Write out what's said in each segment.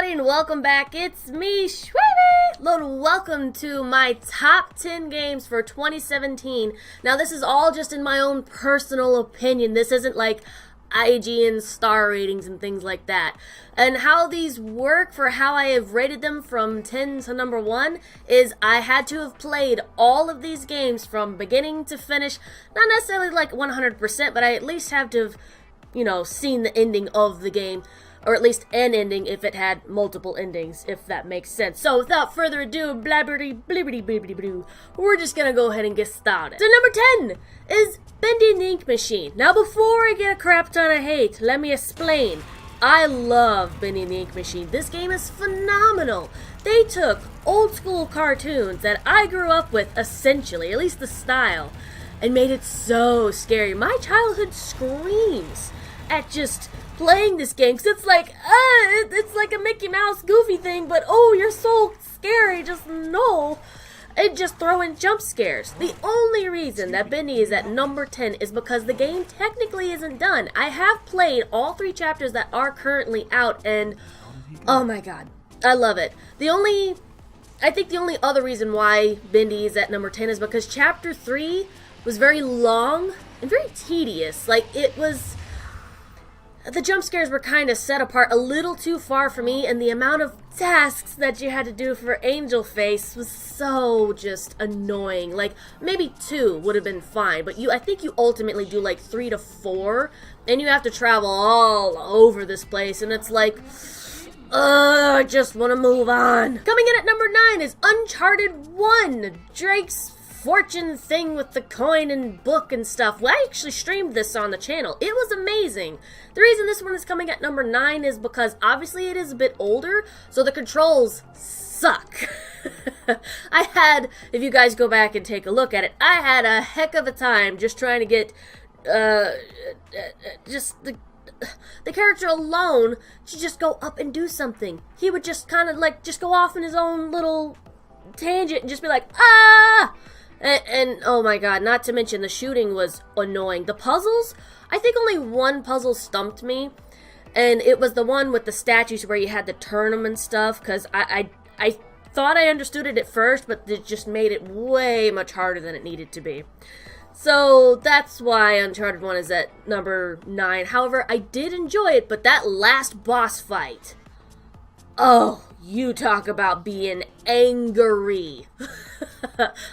everybody, and welcome back. It's me, Shweebe! Welcome to my top 10 games for 2017. Now, this is all just in my own personal opinion. This isn't like IGN star ratings and things like that. And how these work for how I have rated them from 10 to number 1 is I had to have played all of these games from beginning to finish. Not necessarily like 100%, but I at least have to have, seen the ending of the game. Or at least an ending if it had multiple endings, if that makes sense. So without further ado, blabberty blibbity blibbity blue, we're just gonna go ahead and get started. So number 10 is Bendy the Ink Machine. Now before I get a crap ton of hate, let me explain. I love Bendy the Ink Machine. This game is phenomenal. They took old school cartoons that I grew up with, essentially, at least the style, and made it so scary. My childhood screams at just playing this game, because it's like a Mickey Mouse Goofy thing, but oh, you're so scary, just no. And just throw in jump scares. The only reason that Bendy is at number 10 is because the game technically isn't done. I have played all 3 chapters that are currently out, and oh my god, I love it. I think the only other reason why Bendy is at number 10 is because chapter 3 was very long and very tedious. The jump scares were kind of set apart a little too far for me, and the amount of tasks that you had to do for Angel Face was so just annoying. Like, maybe 2 would have been fine, but I think you ultimately do like 3 to 4, and you have to travel all over this place, and it's like, I just want to move on. Coming in at number 9 is Uncharted 1, Drake's fortune thing with the coin and book and stuff. Well, I actually streamed this on the channel. It was amazing. The reason this one is coming at number 9 is because obviously it is a bit older, so the controls suck. If you guys go back and take a look at it, I had a heck of a time just trying to get just the character alone to just go up and do something. He would just kind of like just go off in his own little tangent and just be like, ah! And oh my god, not to mention the shooting was annoying. The puzzles, I think only one puzzle stumped me, and it was the one with the statues where you had to turn them and stuff, because I thought I understood it at first, but it just made it way much harder than it needed to be. So that's why Uncharted 1 is at number 9. However, I did enjoy it, but that last boss fight, oh, you talk about being angry.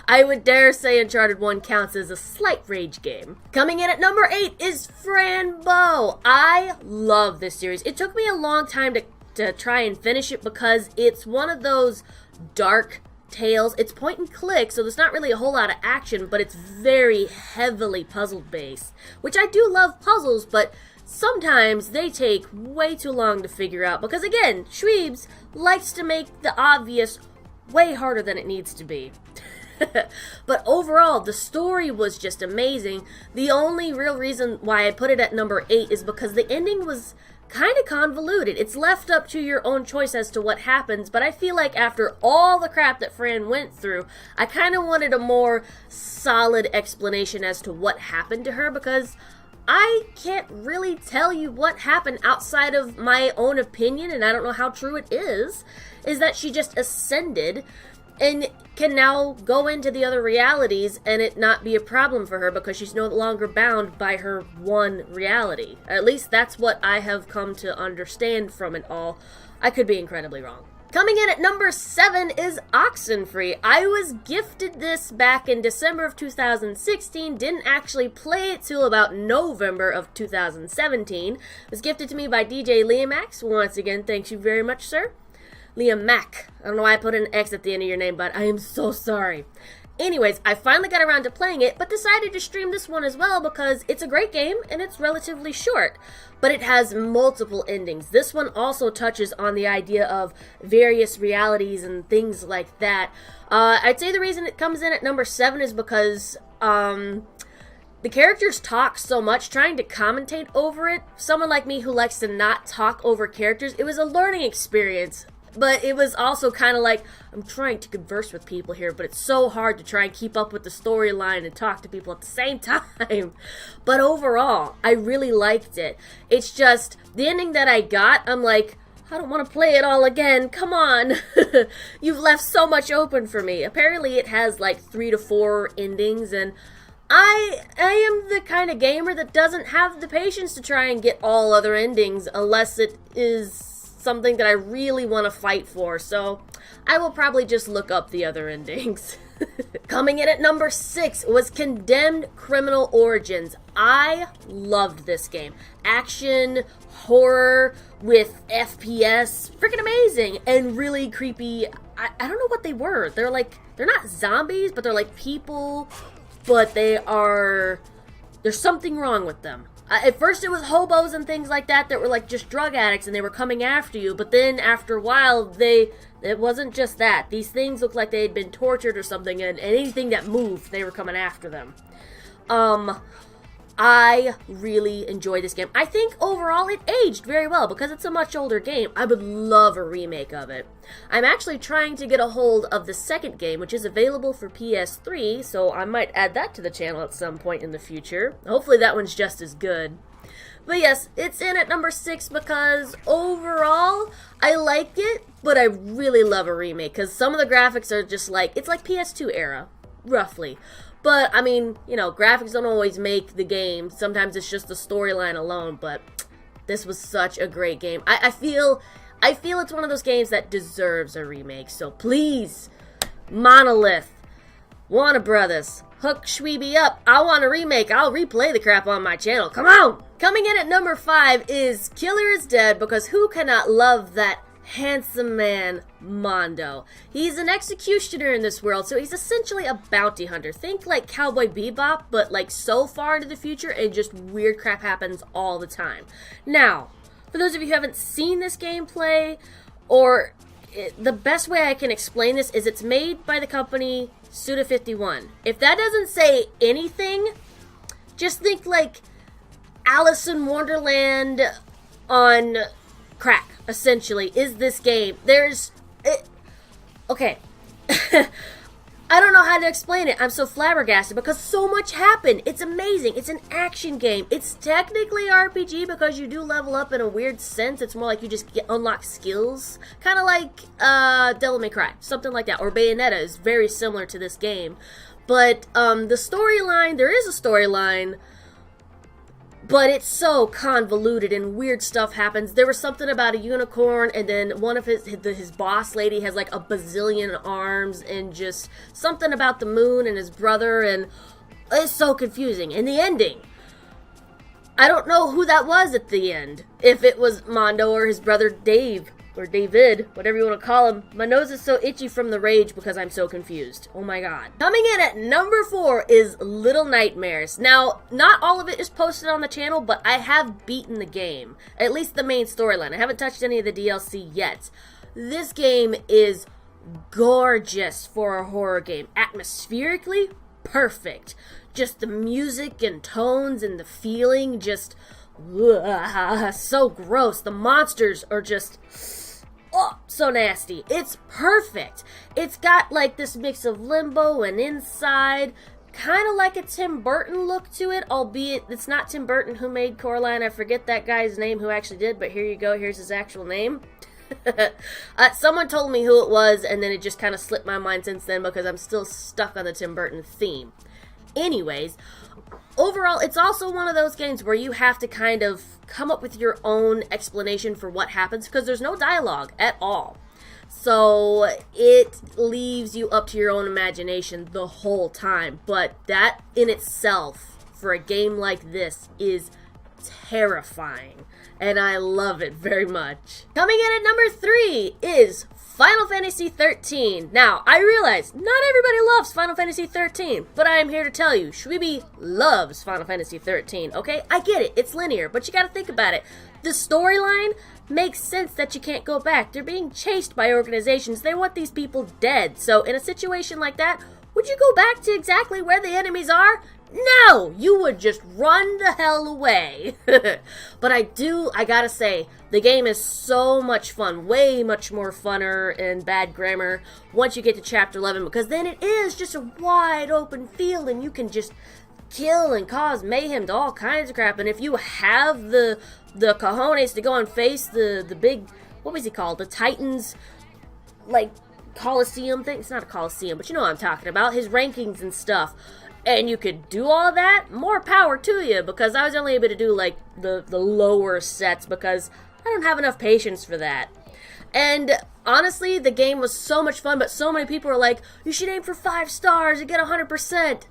I would dare say Uncharted 1 counts as a slight rage game. Coming in at number 8 is Frambo. I love this series. It took me a long time to try and finish it because it's one of those dark tales. It's point and click, so there's not really a whole lot of action, but it's very heavily puzzle based, which I do love puzzles, but sometimes they take way too long to figure out because, again, Shweebes likes to make the obvious way harder than it needs to be. But overall, the story was just amazing. The only real reason why I put it at number 8 is because the ending was kind of convoluted. It's left up to your own choice as to what happens, but I feel like after all the crap that Fran went through, I kind of wanted a more solid explanation as to what happened to her, because I can't really tell you what happened outside of my own opinion, and I don't know how true it is that she just ascended and can now go into the other realities and it not be a problem for her because she's no longer bound by her one reality. At least that's what I have come to understand from it all. I could be incredibly wrong. Coming in at number 7 is Oxenfree. I was gifted this back in December of 2016, didn't actually play it till about November of 2017. It was gifted to me by DJ Liamax. Once again, thank you very much, sir. Liam Mack. I don't know why I put an X at the end of your name, but I am so sorry. Anyways, I finally got around to playing it, but decided to stream this one as well because it's a great game and it's relatively short. But it has multiple endings. This one also touches on the idea of various realities and things like that. I'd say the reason it comes in at number 7 is because the characters talk so much, trying to commentate over it. Someone like me who likes to not talk over characters, it was a learning experience. But it was also kind of like, I'm trying to converse with people here, but it's so hard to try and keep up with the storyline and talk to people at the same time. But overall, I really liked it. It's just, the ending that I got, I'm like, I don't want to play it all again. Come on. You've left so much open for me. Apparently it has like 3 to 4 endings, and I am the kind of gamer that doesn't have the patience to try and get all other endings unless it is something that I really want to fight for. So I will probably just look up the other endings. Coming in at number 6 was Condemned Criminal Origins. I loved this game. Action, horror, with FPS. Freaking amazing. And really creepy. I don't know what they were. They're not zombies, but they're like people. But there's something wrong with them. At first it was hobos and things like that were like just drug addicts and they were coming after you. But then after a while, it wasn't just that. These things looked like they had been tortured or something, and anything that moved, they were coming after them. I really enjoyed this game. I think overall it aged very well because it's a much older game. I would love a remake of it. I'm actually trying to get a hold of the second game, which is available for PS3, so I might add that to the channel at some point in the future. Hopefully that one's just as good. But yes, it's in at number 6 because overall, I like it, but I really love a remake because some of the graphics are just like, it's like PS2 era, roughly. But, I mean, you know, graphics don't always make the game. Sometimes it's just the storyline alone, but this was such a great game. I feel it's one of those games that deserves a remake, so please, Monolith, Warner Brothers, hook Shweebe up. I want a remake. I'll replay the crap on my channel. Come on! Coming in at number 5 is Killer is Dead, because who cannot love that handsome man, Mondo? He's an executioner in this world, so he's essentially a bounty hunter. Think like Cowboy Bebop, but like so far into the future and just weird crap happens all the time. Now, for those of you who haven't seen this gameplay, the best way I can explain this is it's made by the company Suda51. If that doesn't say anything, just think like Alice in Wonderland on crack, essentially, is this game. Okay. I don't know how to explain it. I'm so flabbergasted because so much happened. It's amazing. It's an action game. It's technically RPG because you do level up in a weird sense. It's more like you just unlock skills. Kind of like Devil May Cry. Something like that. Or Bayonetta is very similar to this game. But the storyline, there is a storyline, but it's so convoluted and weird stuff happens. There was something about a unicorn, and then one of his boss lady has like a bazillion arms, and just something about the moon and his brother, and it's so confusing. And the ending, I don't know who that was at the end. If it was Mondo or his brother Dave, or David, whatever you want to call him. My nose is so itchy from the rage because I'm so confused. Oh my god. Coming in at number 4 is Little Nightmares. Now, not all of it is posted on the channel, but I have beaten the game. At least the main storyline. I haven't touched any of the DLC yet. This game is gorgeous for a horror game. Atmospherically, perfect. Just the music and tones and the feeling, just so gross. The monsters are just so nasty. It's perfect. It's got like this mix of Limbo and Inside, kind of like a Tim Burton look to it, albeit it's not Tim Burton who made Coraline. I forget that guy's name who actually did, but here you go. Here's his actual name. Someone told me who it was, and then it just kind of slipped my mind since then because I'm still stuck on the Tim Burton theme. Anyways, overall, it's also one of those games where you have to kind of come up with your own explanation for what happens because there's no dialogue at all. So it leaves you up to your own imagination the whole time. But that in itself, for a game like this, is terrifying. And I love it very much. Coming in at number 3 is Final Fantasy 13. Now, I realize not everybody loves Final Fantasy 13, but I am here to tell you, Shweebe loves Final Fantasy 13, okay? I get it, it's linear, but you gotta think about it. The storyline makes sense that you can't go back. They're being chased by organizations. They want these people dead. So in a situation like that, would you go back to exactly where the enemies are? No! You would just run the hell away. But I gotta say, the game is so much fun. Way much more funner and bad grammar once you get to Chapter 11, because then it is just a wide open field and you can just kill and cause mayhem to all kinds of crap. And if you have the cojones to go and face the big, what was he called? The Titans, like, Coliseum thing. It's not a Coliseum, but you know what I'm talking about. His rankings and stuff. And you could do all that, more power to you, because I was only able to do, like, the lower sets, because I don't have enough patience for that. And honestly, the game was so much fun, but so many people were like, you should aim for 5 stars and get 100%.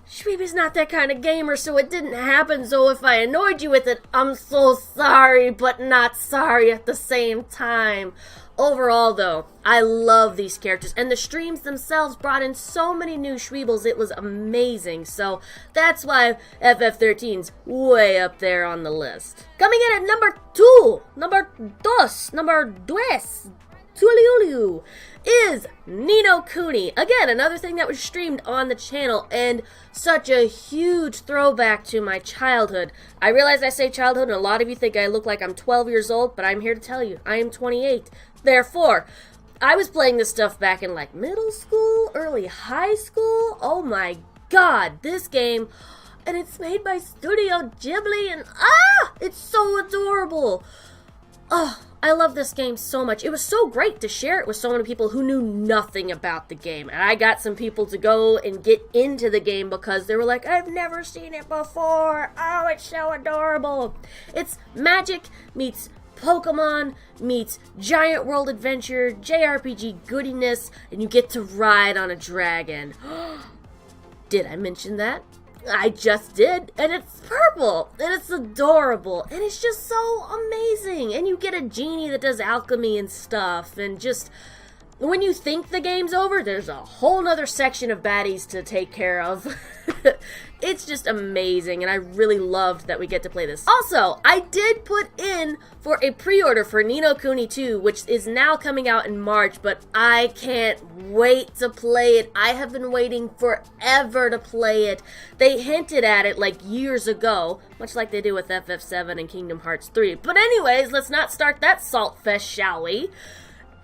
Shweebe's not that kind of gamer, so it didn't happen, so if I annoyed you with it, I'm so sorry, but not sorry at the same time. Overall, though, I love these characters, and the streams themselves brought in so many new Shweebles, it was amazing, so that's why FF13's way up there on the list. Coming in at number 2, number 2, Tuliuliu, is Ni no Kuni. Again, another thing that was streamed on the channel, and such a huge throwback to my childhood. I realize I say childhood, and a lot of you think I look like I'm 12 years old, but I'm here to tell you, I am 28. Therefore, I was playing this stuff back in like middle school, early high school. Oh my god, this game, and it's made by Studio Ghibli, and it's so adorable. Oh, I love this game so much. It was so great to share it with so many people who knew nothing about the game. And I got some people to go and get into the game because they were like, I've never seen it before. Oh, it's so adorable. It's magic meets Pokemon meets Giant World Adventure, JRPG goodiness, and you get to ride on a dragon. Did I mention that? I just did, and it's purple, and it's adorable, and it's just so amazing, and you get a genie that does alchemy and stuff, and just, when you think the game's over, there's a whole nother section of baddies to take care of. It's just amazing, and I really loved that we get to play this. Also, I did put in for a pre-order for Ni no Kuni 2, which is now coming out in March, but I can't wait to play it. I have been waiting forever to play it. They hinted at it like years ago, much like they do with FF7 and Kingdom Hearts 3. But anyways, let's not start that salt fest, shall we?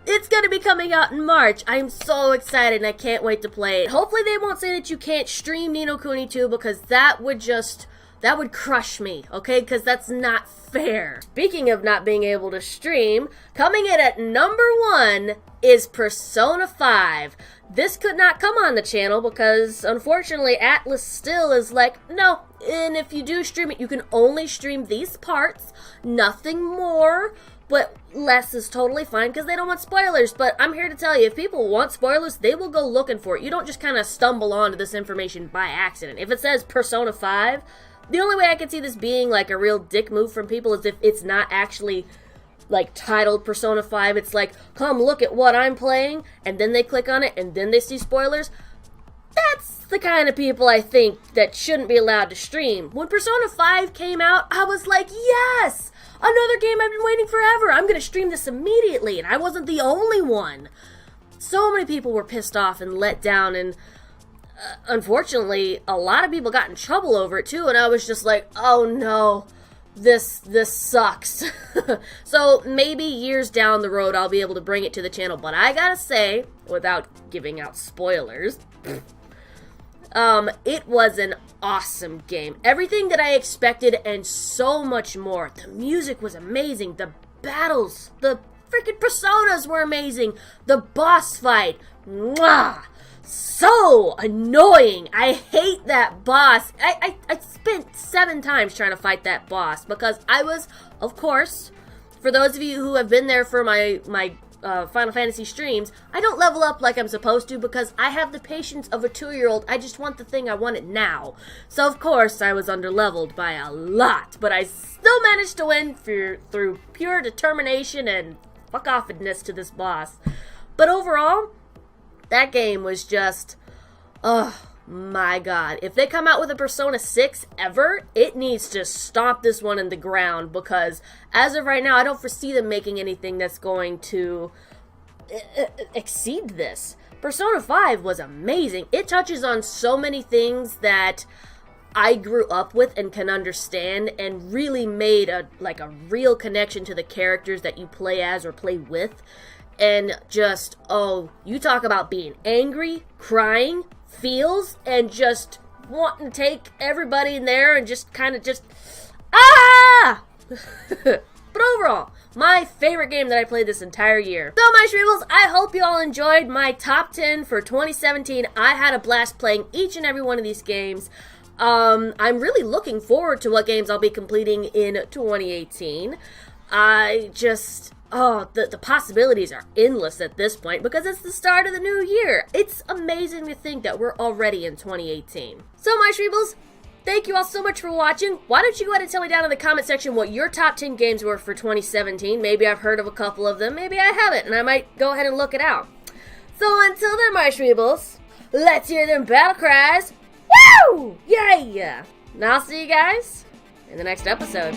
It's going to be coming out in March. I'm so excited and I can't wait to play it. Hopefully they won't say that you can't stream Ni no Kuni 2 because that would crush me, okay? Because that's not fair. Speaking of not being able to stream, coming in at number 1 is Persona 5. This could not come on the channel because, unfortunately, Atlas still is like, no, and if you do stream it, you can only stream these parts, nothing more. But less is totally fine because they don't want spoilers. But I'm here to tell you, if people want spoilers, they will go looking for it. You don't just kind of stumble onto this information by accident. If it says Persona 5, the only way I can see this being like a real dick move from people is if it's not actually like titled Persona 5. It's like, come look at what I'm playing, and then they click on it, and then they see spoilers. That's the kind of people I think that shouldn't be allowed to stream. When Persona 5 came out, I was like, yes! Another game I've been waiting forever. I'm going to stream this immediately, and I wasn't the only one. So many people were pissed off and let down, and unfortunately, a lot of people got in trouble over it too, and I was just like, oh no, this sucks. So maybe years down the road I'll be able to bring it to the channel, but I gotta say, without giving out spoilers, it was an awesome game. Everything that I expected and so much more. The music was amazing. The battles, the freaking personas were amazing. The boss fight, mwah, so annoying. I hate that boss. I spent 7 times trying to fight that boss because I was, of course, for those of you who have been there for my Final Fantasy streams, I don't level up like I'm supposed to because I have the patience of a 2-year-old. I just want the thing, I want it now. So of course I was underleveled by a lot, but I still managed to win through pure determination and fuck-offedness to this boss. But overall, that game was just, oh my god. If they come out with a Persona 6 ever, it needs to stomp this one in the ground because as of right now, I don't foresee them making anything that's going to exceed this. Persona 5 was amazing. It touches on so many things that I grew up with and can understand and really made a real connection to the characters that you play as or play with. And just, oh, you talk about being angry, crying, feels, and just wanting to take everybody in there and just kind of just, ah! But overall, my favorite game that I played this entire year. So my Shweebles, I hope you all enjoyed my top 10 for 2017. I had a blast playing each and every one of these games. I'm really looking forward to what games I'll be completing in 2018. The possibilities are endless at this point because it's the start of the new year. It's amazing to think that we're already in 2018. So my Shweebles, thank you all so much for watching. Why don't you go ahead and tell me down in the comment section what your top 10 games were for 2017. Maybe I've heard of a couple of them, maybe I haven't, and I might go ahead and look it out. So until then, my Shweebles, let's hear them battle cries. Woo! Yeah! And I'll see you guys in the next episode.